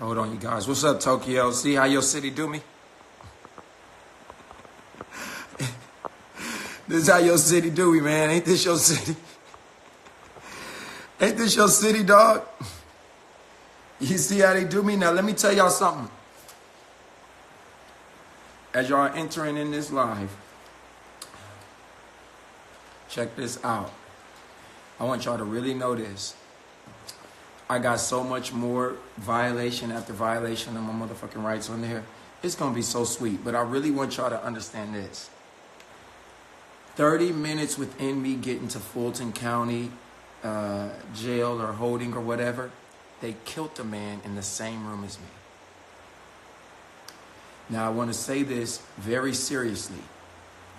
Hold on, you guys. What's up, Tokyo? See how your city do me? This is how your city do me, man. Ain't this your city? Ain't this your city, dog? You see how they do me? Now, let me tell y'all something. As y'all are entering in this live, check this out. I want y'all to really know this. I got so much more violation after violation of my motherfucking rights on there. It's going to be so sweet. But I really want y'all to understand this. 30 minutes within me getting to Fulton County jail or holding or whatever, they killed a man in the same room as me. Now, I want to say this very seriously.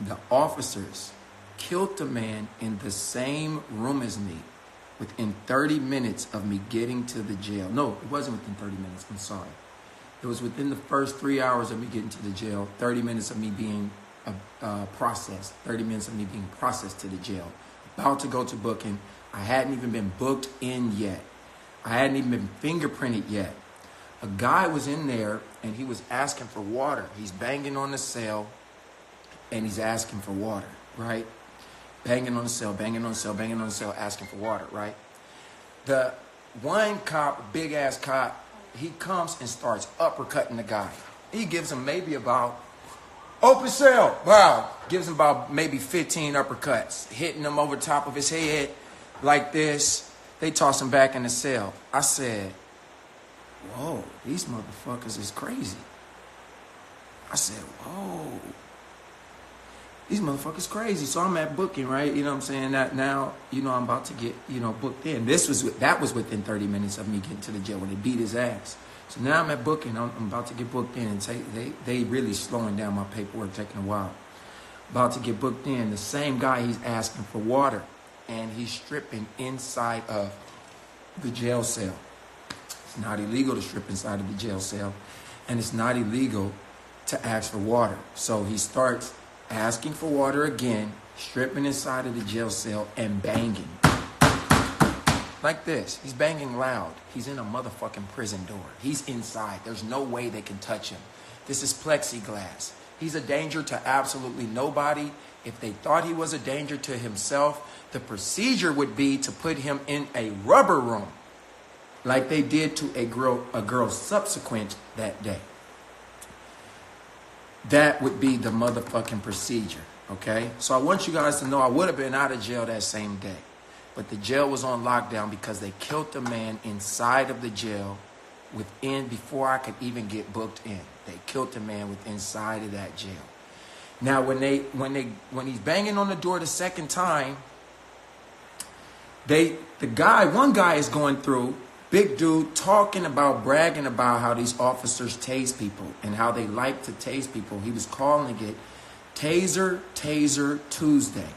The officers killed a man in the same room as me within 30 minutes of me getting to the jail. No, it wasn't within 30 minutes. I'm sorry. It was within the first 3 hours of me getting to the jail, 30 minutes of me being processed, 30 minutes of me being processed to the jail. About to go to booking. I hadn't even been booked in yet. I hadn't even been fingerprinted yet. A guy was in there and he was asking for water. He's banging on the cell and he's asking for water, right? Banging on the cell, banging on the cell, banging on the cell, asking for water, right? The one cop, big ass cop, he comes and starts uppercutting the guy. He gives him maybe about, open cell, wow, gives him about maybe 15 uppercuts, hitting him over top of his head like this. They toss him back in the cell. I said, whoa, these motherfuckers is crazy. I said, whoa. These motherfuckers crazy. So I'm at booking, right? You know what I'm saying? That now, you know, I'm about to get, you know, booked in. That was within 30 minutes of me getting to the jail when they beat his ass. So now I'm at booking. I'm about to get booked in. And they really slowing down my paperwork, taking a while. About to get booked in. The same guy, he's asking for water. And he's stripping inside of the jail cell. It's not illegal to strip inside of the jail cell. And it's not illegal to ask for water. So he starts asking for water again, stripping inside of the jail cell and banging. Like this. He's banging loud. He's in a motherfucking prison door. He's inside. There's no way they can touch him. This is plexiglass. He's a danger to absolutely nobody. If they thought he was a danger to himself, the procedure would be to put him in a rubber room like they did to a girl subsequent that day. That would be the motherfucking procedure, okay? So I want you guys to know I would have been out of jail that same day. But the jail was on lockdown because they killed the man inside of the jail before I could even get booked in. They killed the man inside of that jail. Now, when he's banging on the door the second time, one guy is going through, big dude, bragging about how these officers tase people and how they like to tase people. He was calling it Taser Tuesday.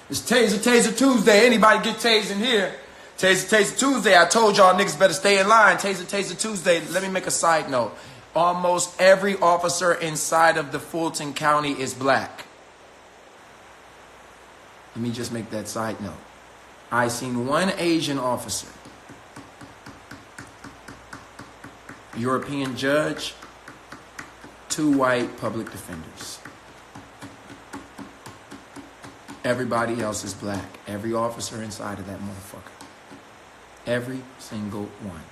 It's Taser Tuesday. Anybody get tased in here? Taser Tuesday. I told y'all niggas better stay in line. Taser Tuesday. Let me make a side note. Almost every officer inside of the Fulton County is black. Let me just make that side note. I seen one Asian officer. European judge, 2 white public defenders. Everybody else is black. Every officer inside of that motherfucker. Every single one.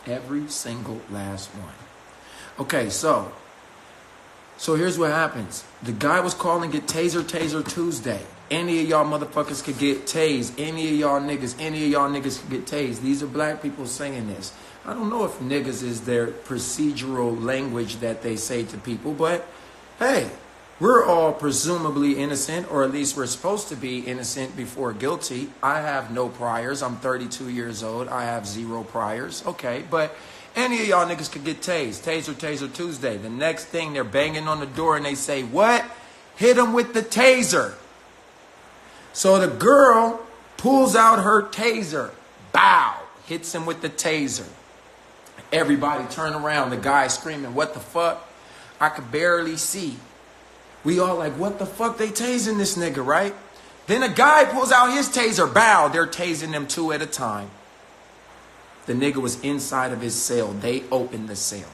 Every single last one. Okay, so here's what happens. The guy was calling it Taser Tuesday. Any of y'all motherfuckers could get tased. Any of y'all niggas could get tased. These are black people saying this. I don't know if niggas is their procedural language that they say to people, but hey, we're all presumably innocent, or at least we're supposed to be innocent before guilty. I have no priors. I'm 32 years old. I have 0 priors. Okay, but any of y'all niggas could get tased. Taser Tuesday. The next thing, they're banging on the door and they say, what? Hit him with the taser. So the girl pulls out her taser. Bow. Hits him with the taser. Everybody turn around. The guy screaming, what the fuck? I could barely see. We all like, what the fuck? They tasing this nigga, right? Then a guy pulls out his taser. Bow. They're tasing them 2 at a time. The nigga was inside of his cell. They opened the cell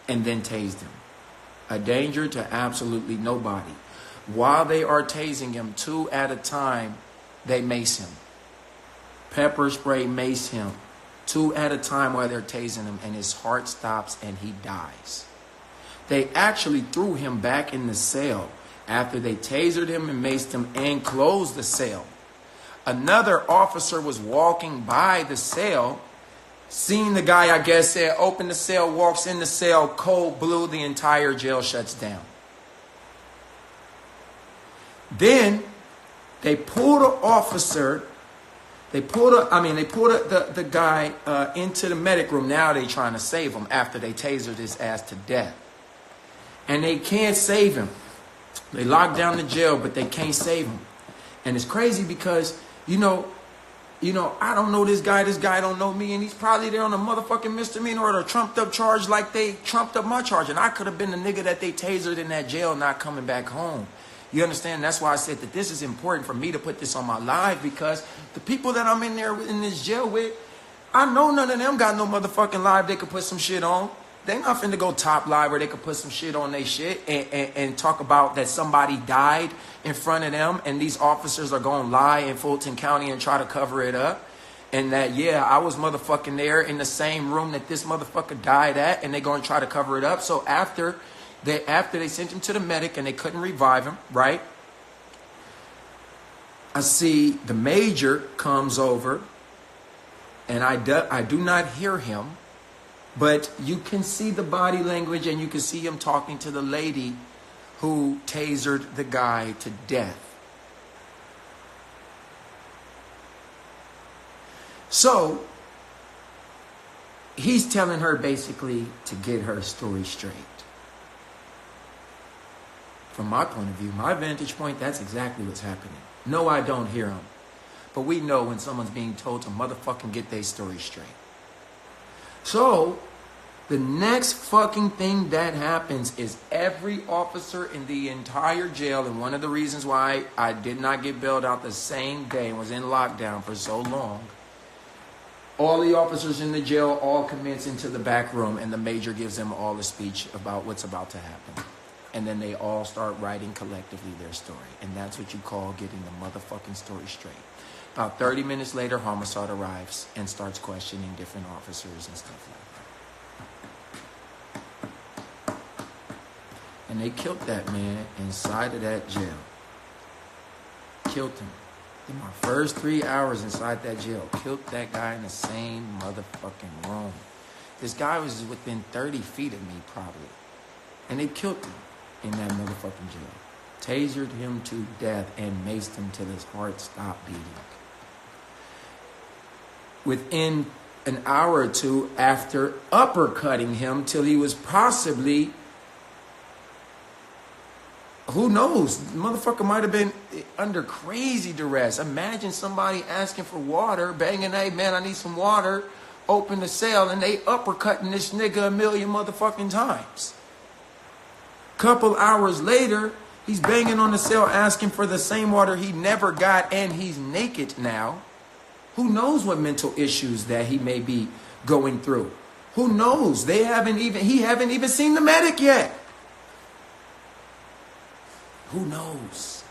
and then tased him. A danger to absolutely nobody. While they are tasing him, 2 at a time, they mace him. Pepper spray, mace him. 2 at a time while they're tasing him, and his heart stops and he dies. They actually threw him back in the cell after they tasered him and maced him and closed the cell. Another officer was walking by the cell, seen the guy, I guess, said, open the cell, walks in the cell, cold blue, the entire jail shuts down. Then they pulled the officer, they pulled the guy into the medic room. Now they trying to save him after they tasered his ass to death. And they can't save him. They locked down the jail, but they can't save him. And it's crazy because, you know, I don't know this guy don't know me, and he's probably there on a motherfucking misdemeanor or a trumped up charge like they trumped up my charge. And I could have been the nigga that they tasered in that jail not coming back home. You understand? That's why I said that this is important for me to put this on my live, because the people that I'm in there in this jail with, I know none of them got no motherfucking live they could put some shit on. They not finna go top live where they could put some shit on they shit and talk about that somebody died in front of them, and these officers are gonna lie in Fulton County and try to cover it up. And that, yeah, I was motherfucking there in the same room that this motherfucker died at, and they gonna try to cover it up. So after they sent him to the medic and they couldn't revive him, right? I see the major comes over, and I do not hear him. But you can see the body language, and you can see him talking to the lady who tasered the guy to death. So he's telling her basically to get her story straight. From my point of view, my vantage point, that's exactly what's happening. No, I don't hear him. But we know when someone's being told to motherfucking get their story straight. So, the next fucking thing that happens is every officer in the entire jail, and one of the reasons why I did not get bailed out the same day and was in lockdown for so long, all the officers in the jail all commence into the back room, and the major gives them all a speech about what's about to happen. And then they all start writing collectively their story. And that's what you call getting the motherfucking story straight. About 30 minutes later, homicide arrives and starts questioning different officers and stuff like that. And they killed that man inside of that jail. Killed him. In my first 3 hours inside that jail, killed that guy in the same motherfucking room. This guy was within 30 feet of me, probably. And they killed him in that motherfucking jail. Tasered him to death and maced him till his heart stopped beating. Within an hour or two after uppercutting him till he was possibly, who knows, the motherfucker might have been under crazy duress. Imagine somebody asking for water, banging, hey man, I need some water, open the cell, and they uppercutting this nigga a million motherfucking times. Couple hours later, he's banging on the cell asking for the same water he never got, and he's naked now. Who knows what mental issues that he may be going through? Who knows? He haven't even seen the medic yet. Who knows?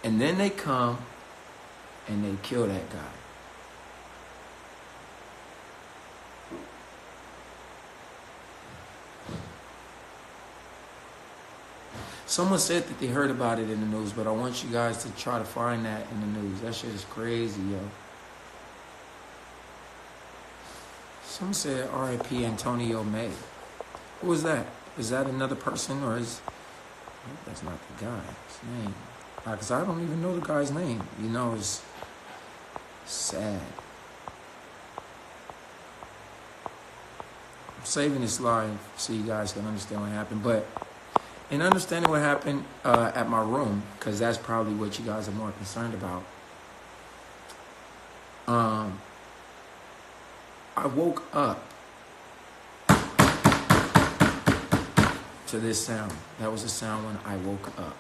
And then they come and they kill that guy. Someone said that they heard about it in the news, but I want you guys to try to find that in the news. That shit is crazy, yo. Someone said R.I.P. Antonio May. Who is that? Is that another person, or is... I hope that's not the guy's name. Because I don't even know the guy's name. You know, it's sad. I'm saving this live so you guys can understand what happened, but... in understanding what happened at my room, because that's probably what you guys are more concerned about, I woke up to this sound. That was the sound when I woke up.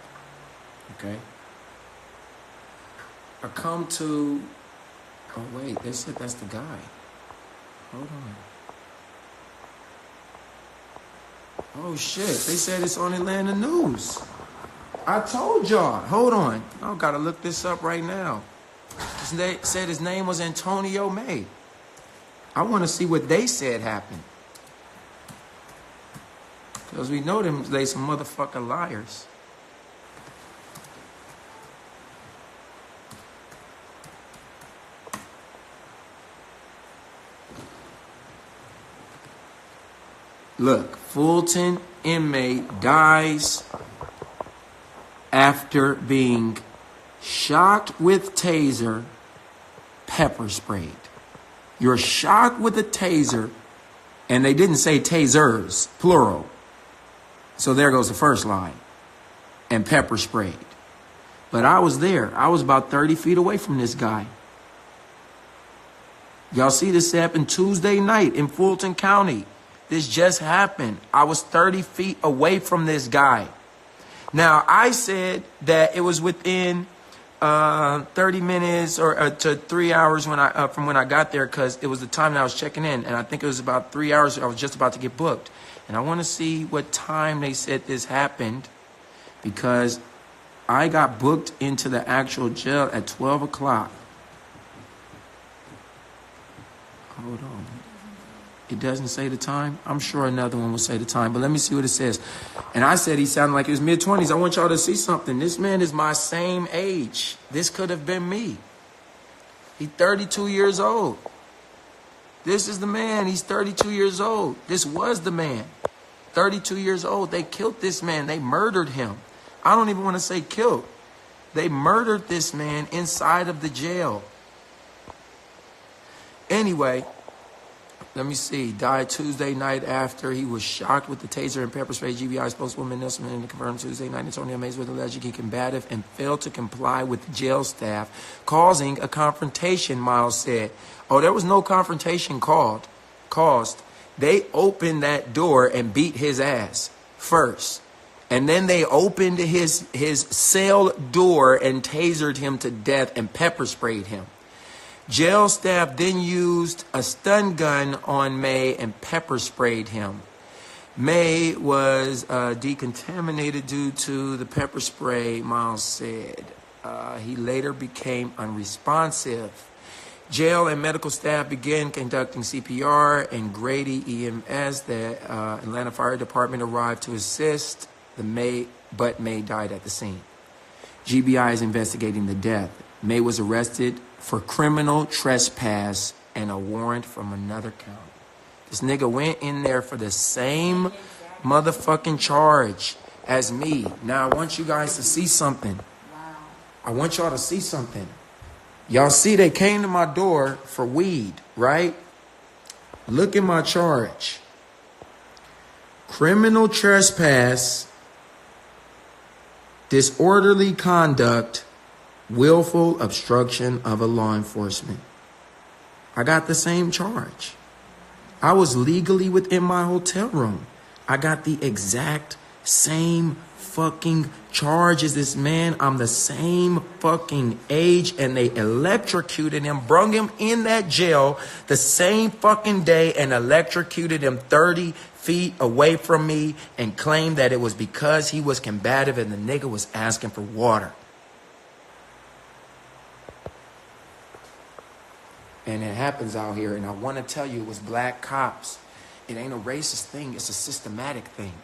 Okay? I come to Oh, wait, they said that's the guy. Hold on. Oh, shit, they said it's on Atlanta News. I told y'all. Hold on. I gotta look this up right now. They said his name was Antonio May. I want to see what they said happened. Because we know them, they some motherfucking liars. Look, Fulton inmate dies after being shocked with taser, pepper sprayed. You're shocked with a taser, and they didn't say tasers, plural. So there goes the first line. And pepper sprayed. But I was there. I was about 30 feet away from this guy. Y'all see this happened Tuesday night in Fulton County. This just happened. I was 30 feet away from this guy. Now, I said that it was within 30 minutes or to 3 hours when from when I got there, because it was the time that I was checking in. And I think it was about 3 hours. I was just about to get booked. And I want to see what time they said this happened, because I got booked into the actual jail at 12 o'clock. Hold on. It doesn't say the time. I'm sure another one will say the time, but let me see what it says. And I said he sounded like he was mid-20s. I want y'all to see something. This man is my same age. This could have been me. He's 32 years old. This is the man. He's 32 years old. This was the man. 32 years old. They killed this man. They murdered him. I don't even want to say killed. They murdered this man inside of the jail. Anyway, let me see. Died Tuesday night after he was shocked with the taser and pepper spray. GBI spokeswoman Nelson confirmed Tuesday night Antonio Mays was allegedly combative and failed to comply with jail staff, causing a confrontation, Miles said. Oh, there was no confrontation caused. They opened that door and beat his ass first. And then they opened his cell door and tasered him to death and pepper sprayed him. Jail staff then used a stun gun on May and pepper sprayed him. May was decontaminated due to the pepper spray, Miles said. He later became unresponsive. Jail and medical staff began conducting CPR, and Grady EMS, the Atlanta Fire Department, arrived to assist. May died at the scene. GBI is investigating the death. May was arrested for criminal trespass and a warrant from another county. This nigga went in there for the same motherfucking charge as me. Now, I want you guys to see something. Wow. I want y'all to see something. Y'all see they came to my door for weed, right? Look at my charge. Criminal trespass, disorderly conduct, willful obstruction of a law enforcement. I got the same charge. I was legally within my hotel room. I got the exact same fucking charge as this man. I'm the same fucking age, and they electrocuted him, brung him in that jail the same fucking day and electrocuted him 30 feet away from me and claimed that it was because he was combative and the nigga was asking for water. And it happens out here, and I want to tell you, it was black cops. It ain't a racist thing, it's a systematic thing.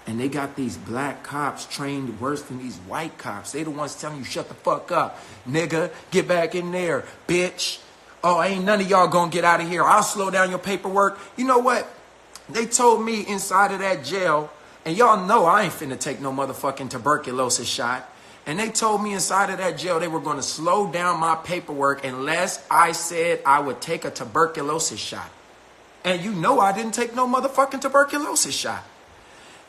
And they got these black cops trained worse than these white cops. They the ones telling you, shut the fuck up, nigga, get back in there, bitch. Oh, ain't none of y'all gonna get out of here. I'll slow down your paperwork. You know what? They told me inside of that jail, and y'all know I ain't finna take no motherfucking tuberculosis shot. And they told me inside of that jail they were going to slow down my paperwork unless I said I would take a tuberculosis shot. And you know I didn't take no motherfucking tuberculosis shot.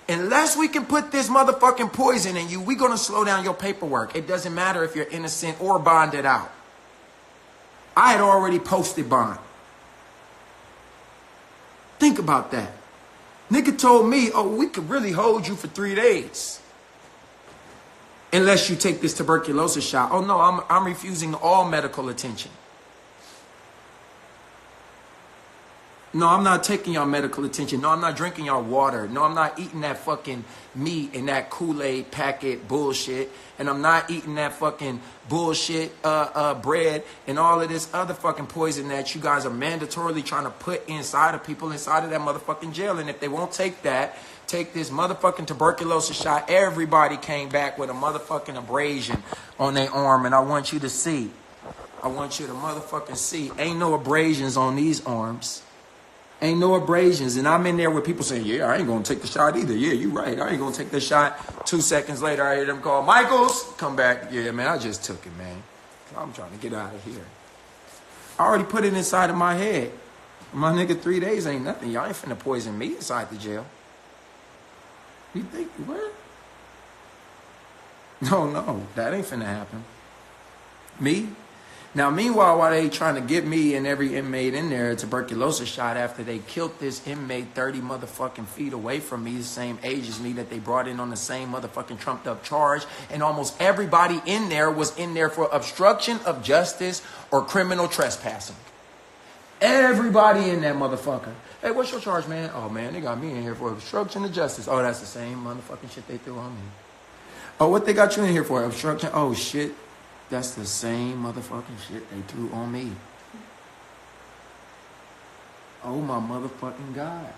Unless we can put this motherfucking poison in you, we're going to slow down your paperwork. It doesn't matter if you're innocent or bonded out. I had already posted bond. Think about that. Nigga told me, oh, we could really hold you for 3 days. Unless you take this tuberculosis shot. Oh, no, I'm refusing all medical attention. No, I'm not taking y'all medical attention. No, I'm not drinking y'all water. No, I'm not eating that fucking meat and that Kool-Aid packet bullshit. And I'm not eating that fucking bullshit bread and all of this other fucking poison that you guys are mandatorily trying to put inside of people inside of that motherfucking jail. And if they won't take that, take this motherfucking tuberculosis shot. Everybody came back with a motherfucking abrasion on their arm. And I want you to see. I want you to motherfucking see. Ain't no abrasions on these arms. Ain't no abrasions. And I'm in there with people saying, yeah, I ain't going to take the shot either. Yeah, you right. I ain't going to take the shot. 2 seconds later, I hear them call, Michaels, come back. Yeah, man, I just took it, man. I'm trying to get out of here. I already put it inside of my head. My nigga, 3 days ain't nothing. Y'all ain't finna poison me inside the jail. You think, what? No, that ain't finna happen. Me? Now, meanwhile, while they trying to get me and every inmate in there a tuberculosis shot after they killed this inmate 30 motherfucking feet away from me, the same age as me, that they brought in on the same motherfucking trumped up charge, and almost everybody in there was in there for obstruction of justice or criminal trespassing. Everybody in that motherfucker. Hey, what's your charge, man? Oh, man, they got me in here for obstruction of justice. Oh, that's the same motherfucking shit they threw on me. Oh, what they got you in here for? Obstruction? Oh, shit. That's the same motherfucking shit they threw on me. Oh my motherfucking God.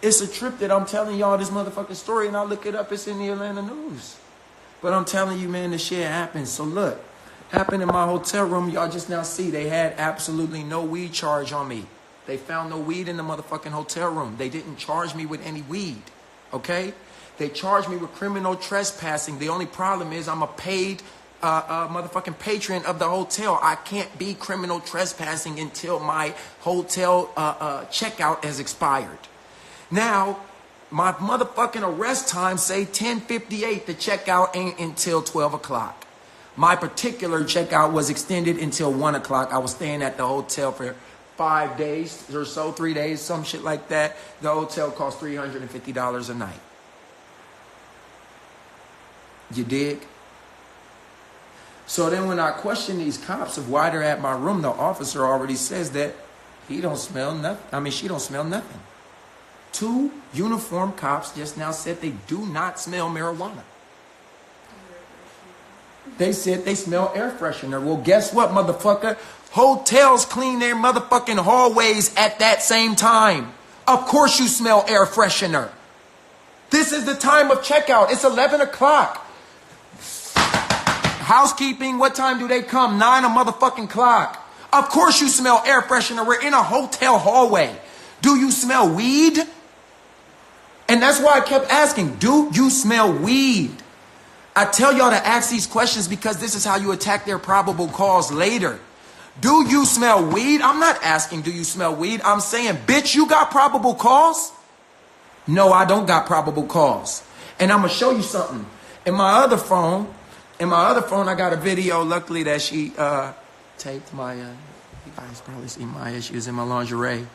It's a trip that I'm telling y'all this motherfucking story, and I look it up, it's in the Atlanta News. But I'm telling you, man, this shit happens. So look, happened in my hotel room. Y'all just now see they had absolutely no weed charge on me. They found no weed in the motherfucking hotel room. They didn't charge me with any weed, okay? They charged me with criminal trespassing. The only problem is I'm a paid motherfucking patron of the hotel. I can't be criminal trespassing until my hotel checkout has expired. Now, my motherfucking arrest time say 10:58. The checkout ain't until 12 o'clock. My particular checkout was extended until 1 o'clock. I was staying at the hotel for 5 days or so, 3 days, some shit like that. The hotel cost $350 a night. You dig? So then when I question these cops of why they're at my room, the officer already says that he don't smell nothing. I mean, she don't smell nothing. 2 uniformed cops just now said they do not smell marijuana. They said they smell air freshener. Well, guess what, motherfucker? Hotels clean their motherfucking hallways at that same time. Of course you smell air freshener. This is the time of checkout. It's 11 o'clock. Housekeeping, what time do they come? 9 a motherfucking clock. Of course you smell air freshener. We're in a hotel hallway. Do you smell weed? And that's why I kept asking, do you smell weed? I tell y'all to ask these questions because this is how you attack their probable cause later. Do you smell weed? I'm not asking, do you smell weed? I'm saying, bitch, you got probable cause? No, I don't got probable cause. And I'm going to show you something. In my other phone, I got a video, luckily, that she taped my, you guys probably see Maya, she was in my lingerie.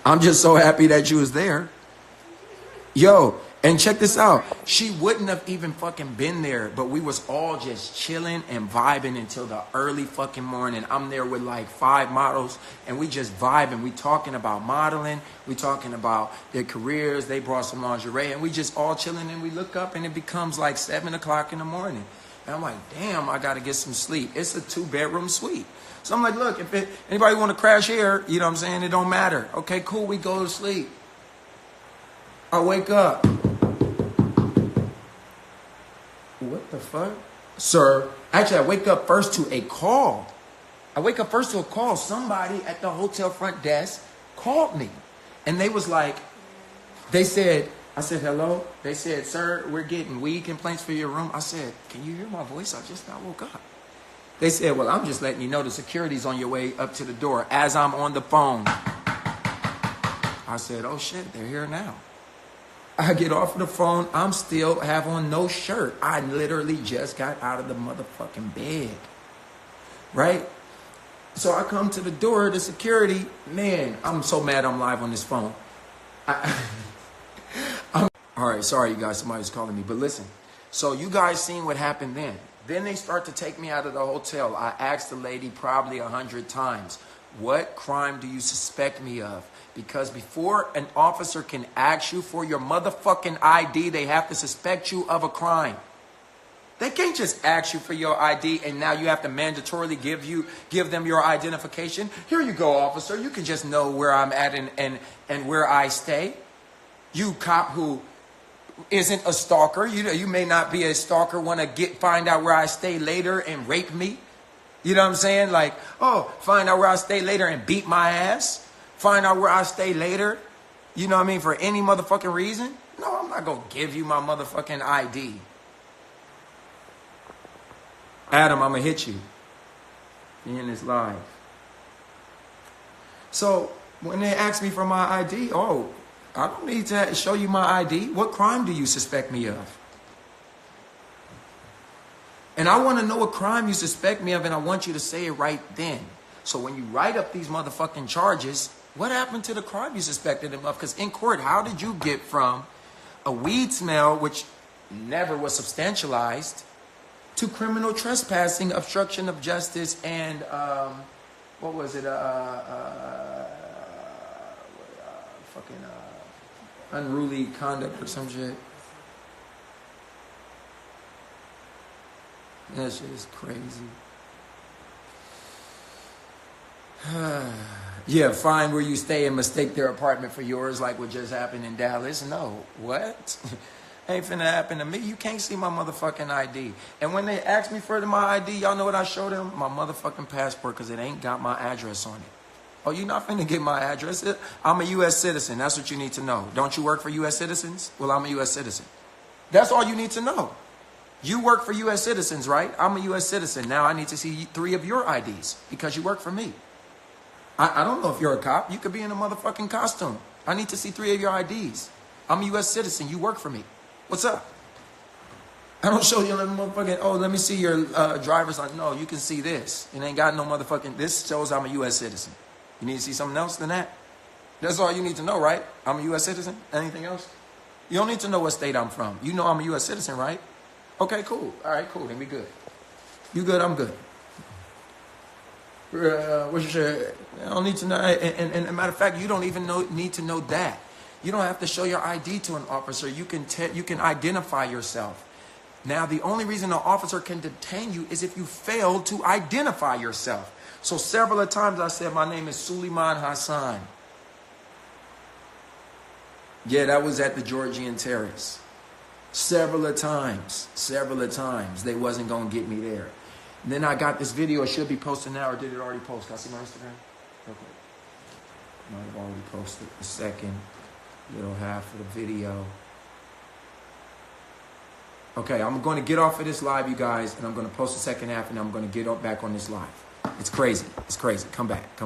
I'm just so happy that you was there. Yo, and check this out. She wouldn't have even fucking been there, but we was all just chilling and vibing until the early fucking morning. I'm there with like 5 models, and we just vibing. We talking about modeling. We talking about their careers. They brought some lingerie, and we just all chilling, and we look up, and it becomes like 7 o'clock in the morning. And I'm like, damn, I got to get some sleep. It's a 2-bedroom suite. So I'm like, look, if anybody want to crash here, you know what I'm saying? It don't matter. Okay, cool, we go to sleep. I wake up. What the fuck? Sir, actually, I wake up first to a call. Somebody at the hotel front desk called me. And they was like, I said, hello? They said, sir, we're getting weed complaints for your room. I said, can you hear my voice? I just now woke up. They said, well, I'm just letting you know the security's on your way up to the door as I'm on the phone. I said, oh shit, they're here now. I get off of the phone. I'm still have on no shirt. I literally just got out of the motherfucking bed. Right? So I come to the door, the security. Man, I'm so mad I'm live on this phone. All right, sorry, you guys. Somebody's calling me. But listen. So you guys seen what happened then. Then they start to take me out of the hotel. I asked the lady probably 100 times, what crime do you suspect me of? Because before an officer can ask you for your motherfucking ID, they have to suspect you of a crime. They can't just ask you for your ID and now you have to mandatorily give them your identification. Here you go, officer. You can just know where I'm at and where I stay. You cop who isn't a stalker. You may not be a stalker, want to find out where I stay later and rape me. You know what I'm saying? Like, oh, find out where I stay later and beat my ass. Find out where I stay later. You know what I mean? For any motherfucking reason. No, I'm not going to give you my motherfucking ID. Adam, I'm going to hit you. You're in this live. So when they ask me for my ID, oh, I don't need to show you my ID. What crime do you suspect me of? And I want to know what crime you suspect me of, and I want you to say it right then. So when you write up these motherfucking charges, what happened to the crime you suspected him of? Because in court, how did you get from a weed smell, which never was substantialized, to criminal trespassing, obstruction of justice, and what was it? Unruly conduct or some shit. That shit is crazy. Yeah, find where you stay and mistake their apartment for yours, like what just happened in Dallas. No, what? Ain't finna happen to me. You can't see my motherfucking ID. And when they ask me for my ID, y'all know what I show them? My motherfucking passport, because it ain't got my address on it. Oh, you not finna get my address? I'm a U.S. citizen. That's what you need to know. Don't you work for U.S. citizens? Well, I'm a U.S. citizen. That's all you need to know. You work for U.S. citizens, right? I'm a U.S. citizen. Now I need to see 3 of your IDs because you work for me. I don't know if you're a cop. You could be in a motherfucking costume. I need to see 3 of your IDs. I'm a U.S. citizen. You work for me. What's up? I don't show you motherfucking, oh, let me see your driver's license. No, you can see this. It ain't got no motherfucking, this shows I'm a U.S. citizen. You need to see something else than that? That's all you need to know, right? I'm a U.S. citizen. Anything else? You don't need to know what state I'm from. You know I'm a U.S. citizen, right? Okay, cool. All right, cool. Then we good. You good, I'm good. What's your, I don't need to know. And a matter of fact, you don't even need to know that. You don't have to show your ID to an officer. You can identify yourself. Now, the only reason an officer can detain you is if you fail to identify yourself. So several of times I said, my name is Suliman Hasan. Yeah, that was at the Georgian Terrace. Several of times, they wasn't going to get me there. And then I got this video. It should be posted now, or did it already post? Can I see my Instagram? Okay. Might have already posted the second little half of the video. Okay, I'm going to get off of this live, you guys, and I'm going to post the second half, and I'm going to get back on this live. It's crazy. It's crazy. Come back.